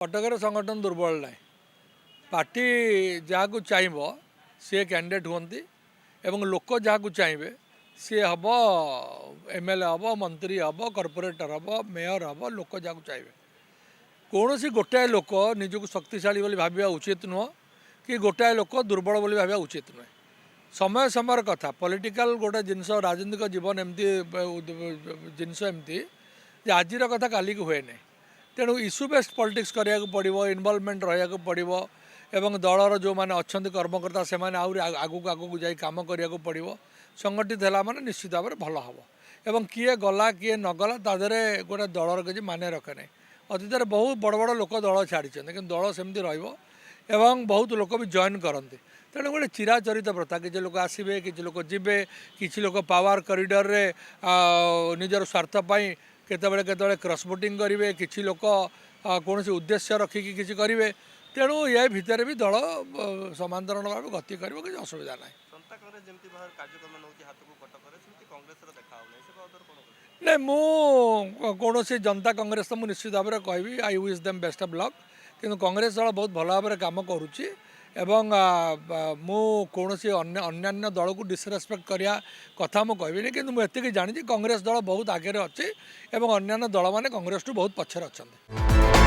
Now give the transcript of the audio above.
कटकर संगठन दुर्बल ना पार्टी जहाँ चाहब सी कैंडिडेट हुंती एवं लोक जहाँ चाहिए सी हम एमएलए हम मंत्री हम कॉर्पोरेटर हम मेयर हम लोक जहाँ चाहिए कौन सी गोटाए लोक निजक शक्तिशाली भाव उचित नुह कि गोटाए लोक दुर्बल भाव उचित नुहे समय समय कथा पॉलिटिकल गोटे जिनस राजनीतिक जीवन एमती जिनस एमती आज कथा काली की हुए नहीं तेणु इश्यू बेस्ड पॉलिटिक्स करा पड़ो इनवॉल्वमेंट रहा पड़ो एवं दलर जो मैंने अच्छा कर्मकर्ता से आगू आगू जा कम करा पड़ो संगठित है माने निश्चित भाव में भल हम एवं किए गला किए नगला तादे गोटे दलर किसी माने रखे नहीं अतीत में बहुत बड़ बड़ लोक दल छाड़ी कि दल सेमती एवं बहुत लोक भी जॉइन करते तेणु गोटे चिराचरित प्रथा किसी लोक आसवे कि लोक जीवे किसी लोक पावर कॉरिडोर रे निजर स्वार्थपाई केतबेले क्रॉस वोटिंग करेंगे किसी लोक कौन से उद्देश्य रखिकी किसी करेंगे तेणु ये भितर भी दल समांतरण भाव गति कर किसी असुविधा ना नहीं मु कौन सी जनता कांग्रेस तो मुझे निश्चित भाव में कहबी I wish them best of luck किंतु कांग्रेस दल बहुत भल भाव में कम करुच्ची एवं मु कौन सी अन्य दल को डिसरेस्पेक्ट करिया कथा मु कहबी कि मुझे जानी कांग्रेस दल बहुत आगे अच्छी एवं अन्य दल मैंने कांग्रेस टू बहुत पछरे अच्छा।